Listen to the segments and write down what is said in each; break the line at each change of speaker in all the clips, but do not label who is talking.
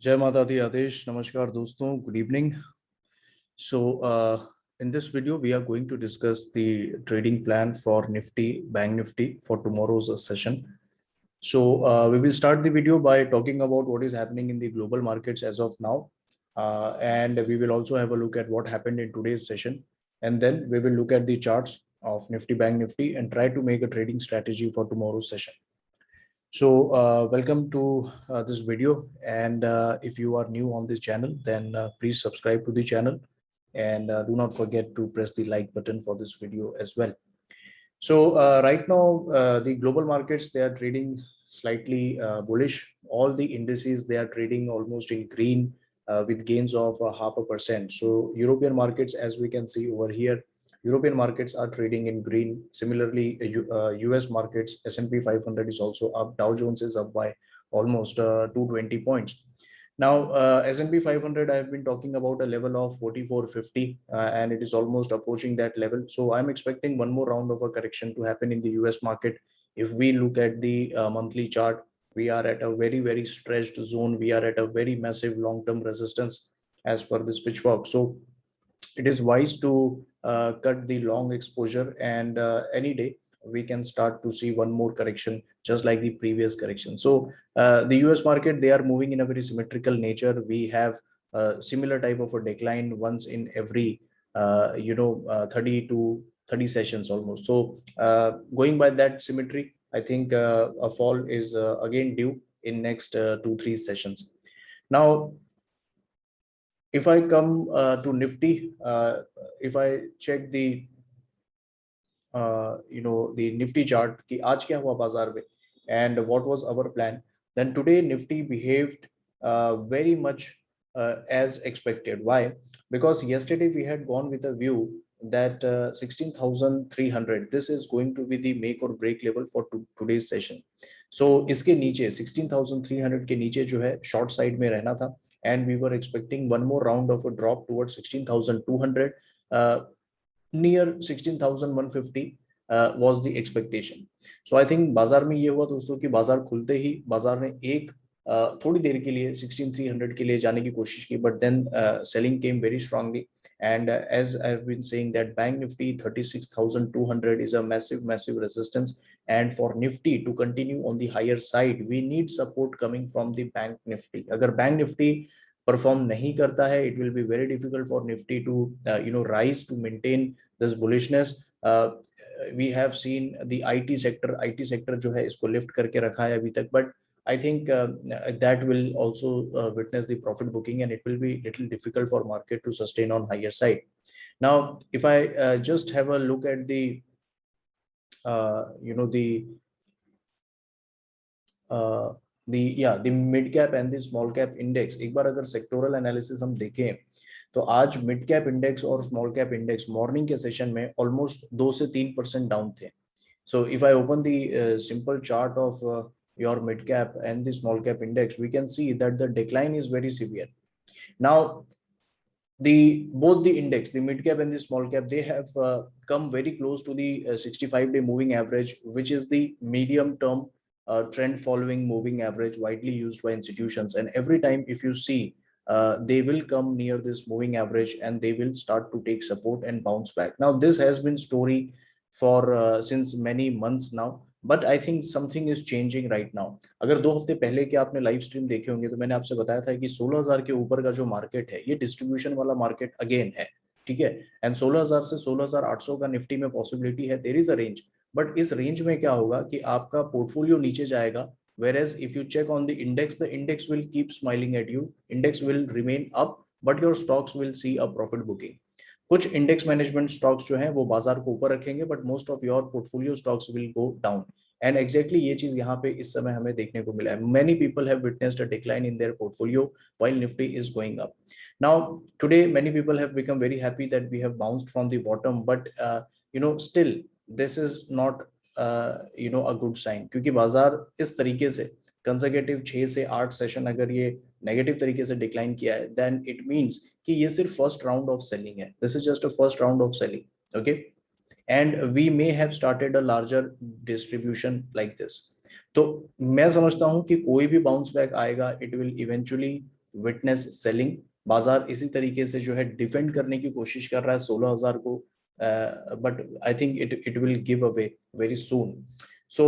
Jai Mata Di Adesh. Namaskar दोस्तों. Good evening. In this video, we are going to discuss the trading plan for Nifty, Bank Nifty for tomorrow's session. We will start the video by talking about what is happening in the global markets as of now. And we will also have a look at what happened in today's session. And then we will look at the charts of Nifty, Bank Nifty and try to make a trading strategy for tomorrow's session. Welcome to this video. And if you are new on this channel, then please subscribe to the channel and do not forget to press the like button for this video as well. Right now, the global markets, they are trading slightly bullish. All the indices, they are trading almost in green with gains of 0.5%. So European markets, as we can see over here, European markets are trading in green. Similarly, US markets, S&P 500 is also up. Dow Jones is up by almost 220 points. Now, S&P 500, I have been talking about a level of 4450 and it is almost approaching that level. So I'm expecting one more round of a correction to happen in the US market. If we look at the monthly chart, we are at a very, very stretched zone. We are at a very massive long-term resistance as per this pitchfork. So it is wise to cut the long exposure, and any day we can start to see one more correction just like the previous correction. So the US market, they are moving in a very symmetrical nature. We have a similar type of a decline once in every 30 to 30 sessions almost. So going by that symmetry, I think a fall is again due in next 2-3 sessions. Now if I come to Nifty, if I check the the Nifty chart कि आज क्या हुआ बाजार में and what was our plan, then today Nifty behaved very much as expected. Why? Because yesterday we had gone with a view that 16,300, this is going to be the make or break level for today's session. So इसके नीचे 16,300 के नीचे जो है short side में रहना था, and we were expecting one more round of a drop towards 16,200. Near 16,150 was the expectation. So I think बाजार में ये हुआ दोस्तों कि बाजार खुलते ही बाजार ने एक थोड़ी देर के लिए 16,300 के लिए जाने की कोशिश की, but then selling came very strongly. And as I've been saying that Bank Nifty 36,200 is a massive resistance, and for Nifty to continue on the higher side, we need support coming from the Bank Nifty. अगर Bank Nifty perform नहीं करता है, it will be very difficult for Nifty to rise to maintain this bullishness. We have seen the IT sector जो है इसको lift करके रखा है अभी तक, but I think that will also witness the profit booking, and it will be little difficult for market to sustain on higher side. Now, if I just have a look at the the mid cap and the small cap index, एक बार अगर sectoral analysis हम देखें तो आज mid cap index और small cap index morning के session में almost 2 से 3% डाउन थे. So if I open the simple chart of your mid cap and the small cap index, we can see that the decline is very severe. Now both the index, the mid cap and the small cap, they have come very close to the 65-day moving average, which is the medium term trend following moving average widely used by institutions. And every time if you see they will come near this moving average and they will start to take support and bounce back. Now this has been story for since many months now, but I think something is changing right now. अगर 2 हफ्ते पहले के आपने live stream देखे होंगे तो मैंने आपसे बताया था कि 16,000 के ऊपर का जो मार्केट है ये डिस्ट्रीब्यूशन वाला मार्केट अगेन है, ठीक है. एंड 16,000 से 16,800 का निफ्टी में पॉसिबिलिटी है, there is a range. But इस रेंज में क्या होगा कि आपका पोर्टफोलियो नीचे जाएगा, whereas if you check on the index will keep smiling at you, index will remain up, but your stocks will see a profit booking. कुछ index management stocks जो हैं वो बाजार को ऊपर रखेंगे, but most of your portfolio stocks will go down. And exactly ये चीज यहाँ पे इस समय हमें देखने को मिला है. Many people have witnessed a decline in their portfolio while Nifty is going up. Now today many people have become very happy that we have bounced from the bottom, but still this is not a good sign, क्योंकि बाजार इस तरीके से consecutive 6 से 8 session अगर ये negative तरीके से डिक्लाइन किया है, देन इट मींस कि ये सिर्फ फर्स्ट राउंड ऑफ सेलिंग है. This is just a first round of selling, okay, and we may have started a larger distribution like this. तो मैं समझता हूं कि कोई भी बाउंस बैक आएगा, it will eventually witness selling. बाजार इसी तरीके से जो है डिफेंड करने की कोशिश कर रहा है 16,000 को, but I think it will give away very soon. So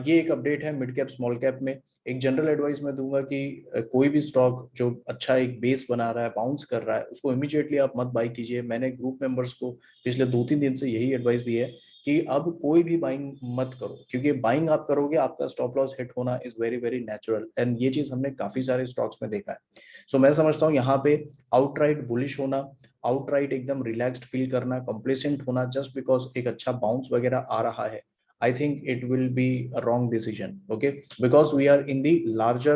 ये एक अपडेट है मिड कैप स्मॉल कैप में। एक जनरल एडवाइस मैं दूंगा कि कोई भी स्टॉक जो अच्छा एक बेस बना रहा है, बाउंस कर रहा है, उसको इमीडिएटली आप मत बाई कीजिए। मैंने ग्रुप मेंबर्स को पिछले 2-3 दिन से यही एडवाइस दी है कि अब कोई भी बाइंग मत करो, क्योंकि बाइंग आप करोगे आपका स्टॉप लॉस हिट होना is very very natural, and ये चीज हमने काफी सारे स्टॉक्स में देखा है। सो मैं समझता हूँ यहाँ पे आउटराइट बुलिश होना, आउटराइट एकदम रिलैक्स्ड फील करना, कंप्लेसेंट होना जस्ट बिकॉज एक अच्छा बाउंस वगैरह आ रहा है, I think it will be a wrong decision, okay? Because we are in the larger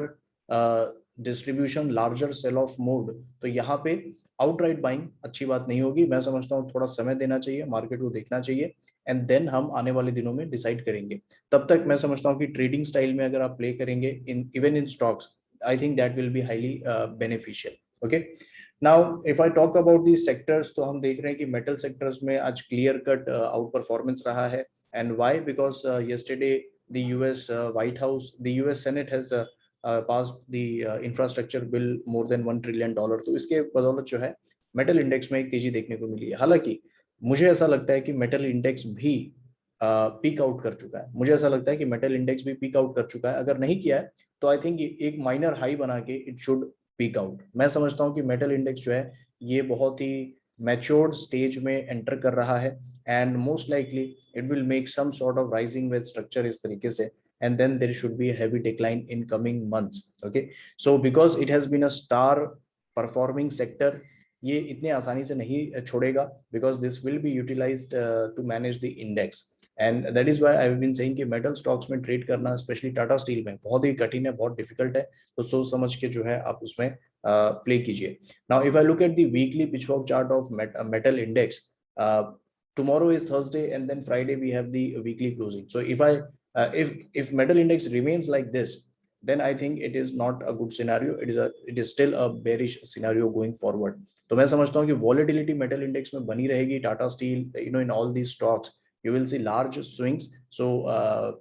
distribution, larger sell-off mode. तो यहाँ पे outright buying अच्छी बात नहीं होगी। मैं समझता हूँ थोड़ा समय देना चाहिए, मार्केट को देखना चाहिए, एंड देन हम आने वाले दिनों में डिसाइड करेंगे। तब तक मैं समझता हूँ कि ट्रेडिंग स्टाइल में अगर आप प्ले करेंगे in even in stocks, I think that will be highly beneficial, okay? Now if I talk about the sectors, तो हम देख रहे हैं कि मेटल सेक्टर्स में आज क्लियर कट आउट परफॉर्मेंस रहा है। And why? Because yesterday the US White House, the US Senate has passed the infrastructure bill more than $1 trillion। तो इसके बदौलत जो है मेटल इंडेक्स में एक तेजी देखने को मिली है। हालांकि मुझे ऐसा लगता है कि मेटल इंडेक्स भी पीक आउट कर चुका है। मुझे ऐसा लगता है कि मेटल इंडेक्स भी पीक आउट कर चुका है। अगर नहीं किया है तो आई थिंक एक माइनर हाई बना के इट शुड पीक आउट। मैं समझता हूँ कि मेटल इंडेक्स जो है ये बहुत ही मैच्योर्ड स्टेज में एंटर कर रहा है, and most likely it will make some sort of rising wedge structure इस तरीके से, and then there should be a heavy decline in coming months, okay? So because it has been a star performing sector, ये इतने आसानी से नहीं छोड़ेगा, because this will be utilized to manage the index, and that is why I have been saying कि metal stocks में trade करना specially Tata steel में बहुत ही कठिन है, बहुत डिफिकल्ट है। तो सोच समझ के जो है आप उसमें प्ले कीजिए। Now if I look at the weekly pitchfork chart of metal index, tomorrow is Thursday and then Friday we have the weekly closing. So if metal index remains like this, then I think it is not a good scenario. It is still a bearish scenario going forward. तो मैं समझता हूँ कि volatility metal index में बनी रहेगी। Tata steel, in all these stocks you will see large swings. So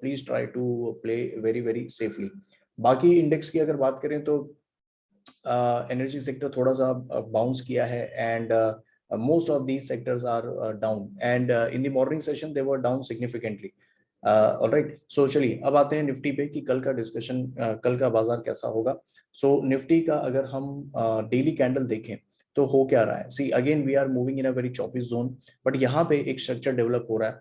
please try to play very very safely. बाकी index की अगर बात करें तो एनर्जी सेक्टर थोड़ा सा बाउंस किया है, and most of these sectors are down, and in the morning session they were down significantly. All right, so चलिए अब आते हैं निफ्टी पे कि कल का डिस्कशन, कल का बाजार कैसा होगा। सो निफ्टी का अगर हम डेली कैंडल देखें तो हो क्या रहा है, see again we are moving in a very choppy zone, but यहाँ पे एक स्ट्रक्चर डेवलप हो रहा है।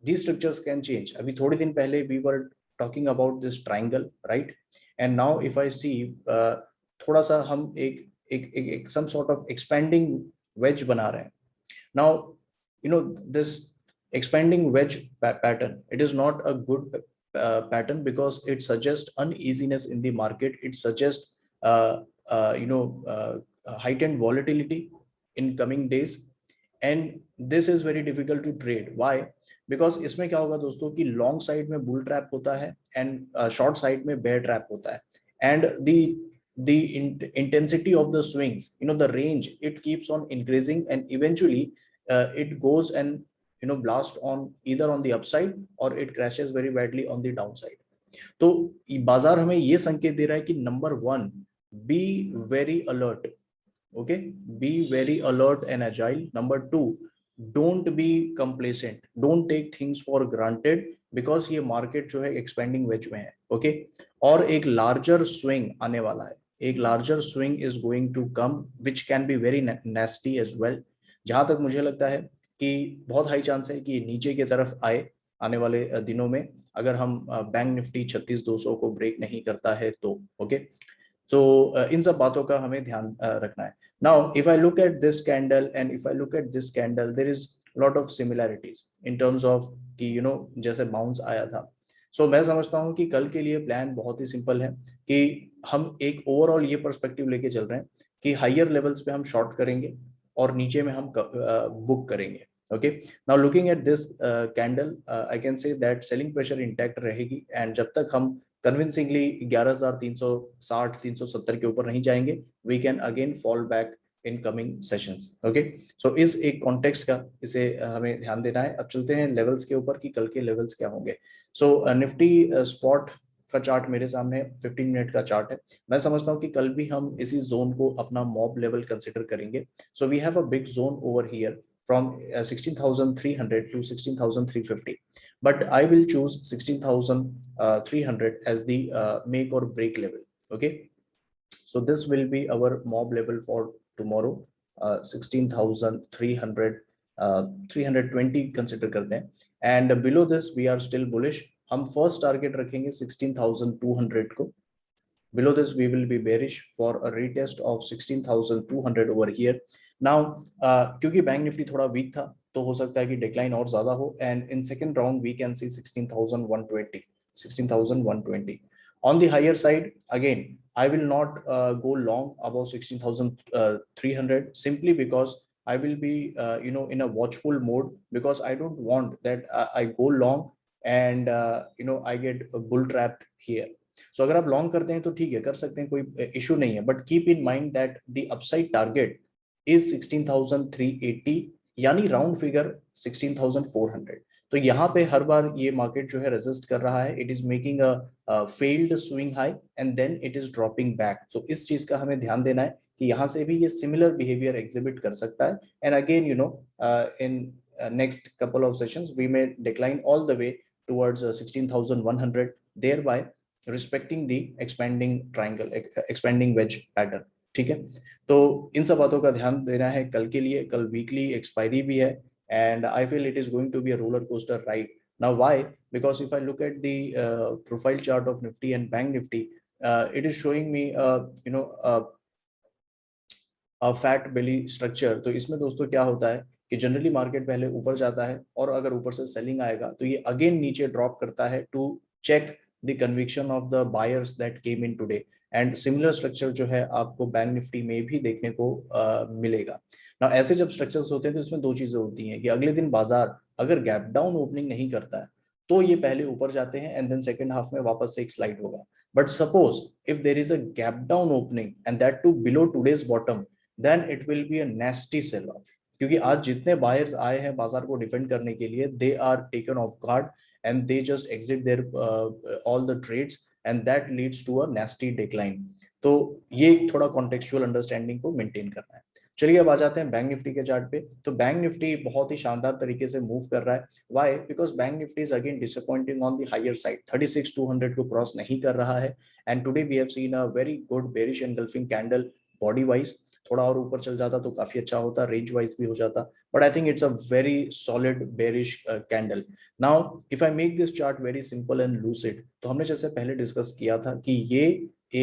these structures can change। अभी थोड़े दिन पहले we were talking about this triangle, right? And now if I see थोड़ा सा हम एक some sort of expanding wedge बना रहे हैं। Now, this expanding wedge pattern, it is not a good pattern because it suggests uneasiness in the market. It suggests heightened volatility in coming days, and this is very difficult to trade. Why? Because इसमें क्या होगा दोस्तों कि long side में bull trap होता है and short side में bear trap होता है, and the intensity of the swings, the range, it keeps on increasing, and eventually it goes and blast on either on the upside or it crashes very badly on the downside. तो बाजार हमें ये संकेत दे रहा है कि number 1, be very alert, okay, be very alert and agile. Number 2, don't be complacent, don't take things for granted, because ये market जो है एक्सपेंडिंग वेज में है, ओके? और एक लार्जर स्विंग आने वाला है, एक larger swing is going to come which can be very nasty as well. जहां तक मुझे लगता है कि बहुत हाई चांस है कि नीचे की तरफ आए आने वाले दिनों में, अगर हम बैंक निफ्टी 36,200 को ब्रेक नहीं करता है तो, ओके? So इन सब बातों का हमें ध्यान रखना है। Now, if I look at this candle and if I look at this candle, there is lot of similarities in terms of कि जैसे बाउंस आया था। So मैं समझता हूँ कि कल के लिए प्लान बहुत ही सिंपल है कि हम एक ओवरऑल ये पर्सपेक्टिव लेके चल रहे हैं कि हायर लेवल्स पे हम शॉर्ट करेंगे और नीचे में हम बुक करेंगे, okay? Now looking at this candle, I can say that selling pressure intact रहेगी, एंड जब तक हम कन्विंसिंगली 11,360 370 के ऊपर नहीं जाएंगे, we can again fall back in coming sessions, okay? So इस एक कॉन्टेक्स्ट का इसे हमें ध्यान देना है। अब चलते हैं लेवल्स के ऊपर कि कल के लेवल्स क्या होंगे। सो निफ्टी स्पॉट का चार्ट मेरे सामने है, 15 मिनट का चार्ट है। मैं समझता हूँ कि कल भी हम इसी जोन को अपना मॉब लेवल कंसिडर करेंगे। So we have a big zone over here from 16,300 to 16,350, but I will choose 16,300 as the make or break level. Okay, so this will be our mob level for tomorrow. 16,300, 320 consider करते हैं, and below this we are still bullish. हम first target रखेंगे 16,200 को. Below this we will be bearish for a retest of 16,200 over here. Now क्योंकि bank Nifty थोड़ा week था तो हो सकता है कि डिक्लाइन और ज्यादा हो, and in second round we can see 16,120, 16,120. On the higher side, again I will not go long above 16,300, simply because I will be in a watchful mode, because I don't want that I go long and I get bull trapped here. सो अगर आप long करते हैं तो ठीक है, कर सकते हैं, कोई इशू नहीं है, but keep in mind that the upside target is 16,380, यानी राउंड फिगर 16,400. तो यहाँ पे हर बार ये मार्केट जो है रेजिस्ट कर रहा है, it is making a failed swing high and then it is dropping back. So इस चीज का हमें ध्यान देना है कि यहाँ से भी ये सिमिलर बिहेवियर एग्जिबिट कर सकता है, and again in next couple of sessions we may decline all the way towards 16,100, thereby respecting the expanding triangle, expanding wedge pattern. ठीक है, तो इन सब बातों का ध्यान देना है कल के लिए. कल वीकली एक्सपायरी भी है, and I feel it is going to be a roller coaster ride. Now why? Because if I look at the profile chart of Nifty and bank Nifty, it is showing me fat belly structure. तो इसमें दोस्तों क्या होता है कि generally market पहले ऊपर जाता है, और अगर ऊपर से सेलिंग आएगा तो ये अगेन नीचे ड्रॉप करता है to check the conviction of the buyers that came in today. And similar structure जो है आपको बैंक निफ्टी में भी देखने को मिलेगा. ना ऐसे जब स्ट्रक्चर्स होते हैं तो इसमें दो चीजें होती हैं कि अगले दिन बाजार अगर गैप डाउन ओपनिंग नहीं करता है तो ये पहले ऊपर जाते हैं, एंड देन सेकंड हाफ में वापस से एक स्लाइड होगा. But suppose if there is a gap down opening and that too below today's bottom, then it will be a nasty sell off. क्योंकि आज जितने बायर्स आए हैं बाजार को डिफेंड करने के लिए, they are taken off guard and they just exit their all the trades, and that leads to a nasty decline. तो ये थोड़ा contextual understanding को मेंटेन करना है. चलिए अब आ जाते हैं बैंक निफ्टी के चार्ट पे. तो बैंक निफ्टी बहुत ही शानदार तरीके से मूव कर रहा है. Why? Because Bank Nifty is again disappointing on the higher side, 36,200 को क्रॉस नहीं कर रहा है, and today we have seen a very good bearish engulfing candle body wise. थोड़ा और ऊपर चल जाता तो काफी अच्छा होता, रेंज वाइज भी हो जाता, but I think it's a very solid bearish candle. Now if I make this chart very simple and lucid, तो हमने जैसे पहले डिस्कस किया था कि ये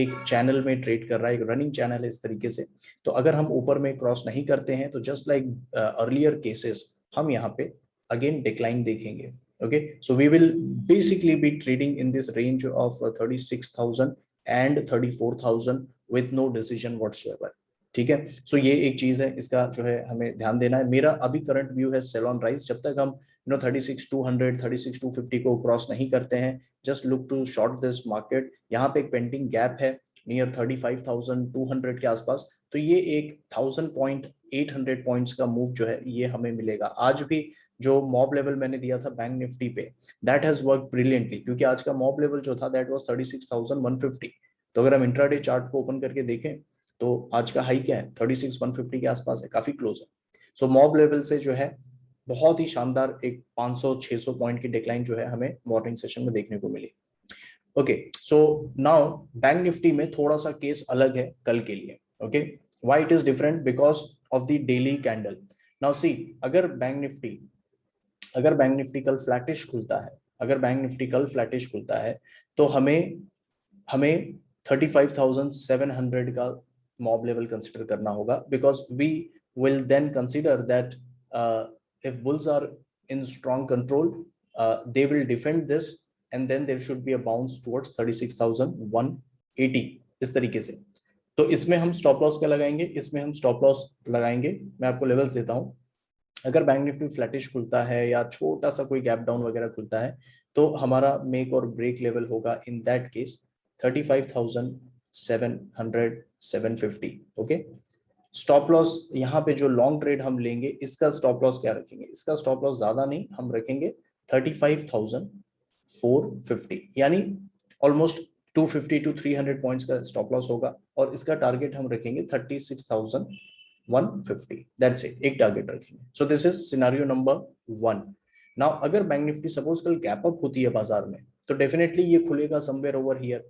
एक चैनल में ट्रेड कर रहा है, एक रनिंग चैनल है इस तरीके से. तो अगर हम ऊपर में क्रॉस नहीं करते हैं तो जस्ट लाइक अर्लियर केसेस हम यहाँ पे अगेन डिक्लाइन देखेंगे. Okay, so we will basically be trading in this range of 36,000 and 34,000 with no decision whatsoever. ठीक है, सो ये एक चीज है, इसका जो है हमें ध्यान देना है. मेरा अभी करंट व्यू है सेल ऑन राइज. जब तक हम 36,200, 36,250 को क्रॉस नहीं करते हैं, just look to short this market. यहाँ पे एक पेंडिंग गैप है नियर 35,200 के आसपास. तो ये एक 1,000 पॉइंट्स का मूव जो है ये हमें मिलेगा. आज भी जो मॉब लेवल मैंने दिया था बैंक निफ्टी पे, दैट हैज वर्क ब्रिलियंटली, क्योंकि आज का मॉब लेवल जो था दैट वाज 36,150. तो अगर हम इंट्राडे चार्ट को ओपन करके देखें तो आज का हाई क्या है, 36,150 के आसपास है, काफी क्लोज है. सो मॉब लेवल से जो है बहुत ही शानदार एक 500-600 पॉइंट की डिक्लाइन जो है हमें मॉर्निंग सेशन में देखने को मिली. Okay, so now Bank Nifty में थोड़ा सा केस अलग है कल के लिए. Okay, why it is different? Because of the daily candle. Now see, अगर बैंक निफ्टी कल फ्लैटिश खुलता है, अगर बैंक निफ्टी कल फ्लैटिश खुलता है तो हमें 35,700 का मॉब लेवल कंसिडर करना होगा, because we will then consider that if bulls are in strong control, they will defend this, and then there should be a bounce towards 36,180 इस तरीके से. तो इसमें हम स्टॉप लॉस क्या लगाएंगे? इसमें हम स्टॉप लॉस लगाएंगे, मैं आपको लेवल्स देता हूं. अगर बैंक निफ्टी फ्लैटिश खुलता है या छोटा सा कोई गैप डाउन वगैरह खुलता है तो हमारा मेक और ब्रेक लेवल होगा इन that case 35,700, 750. Okay, stop loss यहाँ पे जो लॉन्ग ट्रेड हम लेंगे इसका स्टॉप लॉस क्या रखेंगे? इसका स्टॉप लॉस ज्यादा नहीं, हम रखेंगे 35,450. यानी ऑलमोस्ट 250 to 300 पॉइंट्स का स्टॉप लॉस होगा और इसका टारगेट हम रखेंगे 36,150। दैट्स इट, एक टारगेट रखेंगे। So this is scenario number 1। Now अगर बैंक निफ्टी सपोज कल गैप अप होती है बाजार में, तो डेफिनेटली ये खुलेगा somewhere over here.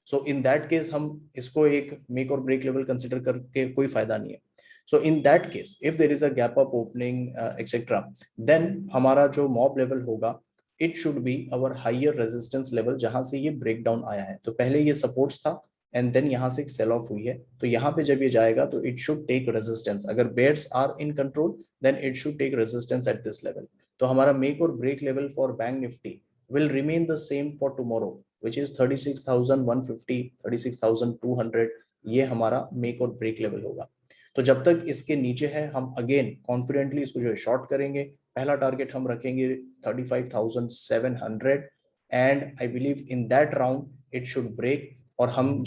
So in that case हम इसको एक मेक और ब्रेक लेवल कंसिडर करके कोई फायदा नहीं है। So in that case if there is a gap up opening etcetera, then हमारा जो मॉब लेवल होगा it should be our higher resistance level, जहां से ये ब्रेक डाउन आया है। तो पहले ये सपोर्ट्स था एंड देन यहाँ से एक सेल ऑफ हुई है, तो यहाँ पे जब ये जाएगा तो इट शुड टेक रेजिस्टेंस। अगर bears are in control then it should take resistance at this level. तो हमारा मेक और break level for Bank Nifty will remain the same for tomorrow, which is 36,150, 36,200। ये हमारा मेक और break level होगा। तो जब तक इसके नीचे है हम अगेन कॉन्फिडेंटली इसको जो है शॉर्ट करेंगे। पहला टारगेट हम रखेंगे 35,700 and I believe in that round it should break और हम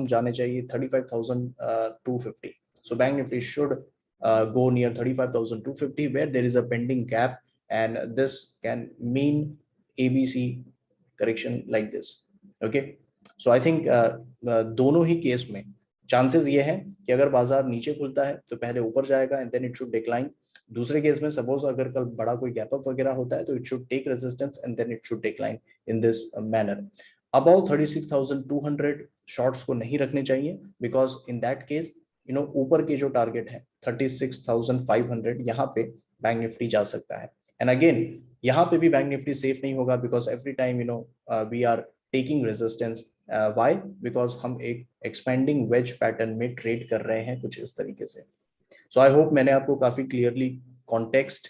जाने चाहिए 35,250। So Bank Nifty should go near 35,250 where there is a pending gap, and this can mean ABC correction like this. Okay, so I think दोनों ही case में chances ये है कि अगर बाजार नीचे खुलता है तो पहले ऊपर जाएगा and then it should decline. दूसरे केस में सपोज अगर कल बड़ा कोई गैप अप वगैरह होता है तो it should take resistance and then it should decline in this manner. Above 36,200 shorts को नहीं रखने चाहिए, बिकॉज इन दैट केस ऊपर के जो टारगेट है 36,500, यहाँ पे बैंक निफ्टी जा सकता है। एंड अगेन यहाँ पे भी बैंक निफ्टी सेफ नहीं होगा, because every time we are taking resistance. Why? Because हम एक एक्सपेंडिंग वेज पैटर्न में ट्रेड कर रहे हैं कुछ इस तरीके से। सो आई होप मैंने आपको काफी क्लियरली कॉन्टेक्स्ट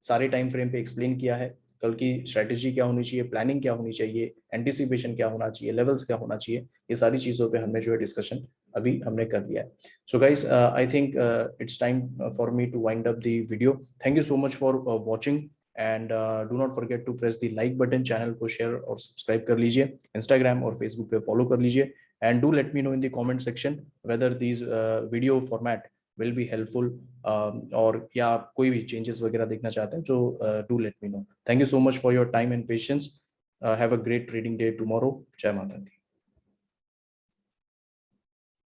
सारे टाइम फ्रेम पे एक्सप्लेन किया है। कल की स्ट्रेटेजी क्या होनी चाहिए, प्लानिंग क्या होनी चाहिए, एंटिसिपेशन क्या होना चाहिए, लेवल्स क्या होना चाहिए, ये सारी चीजों पे हमने जो है डिस्कशन अभी हमने कर लिया है। So guys, I think it's time for me to wind up the video. Thank you so much for watching and do not forget to press the like button. Channel को शेयर और subscribe कर लीजिए, Instagram और Facebook पे follow कर लीजिए and do let me know in the comment section whether this video format will be helpful और या आप कोई भी चेंजेस वगैरह देखना चाहते हैं जो do let me no. Thank you so much for your time and patience. Have a great trading day tomorrow. जय माता दी।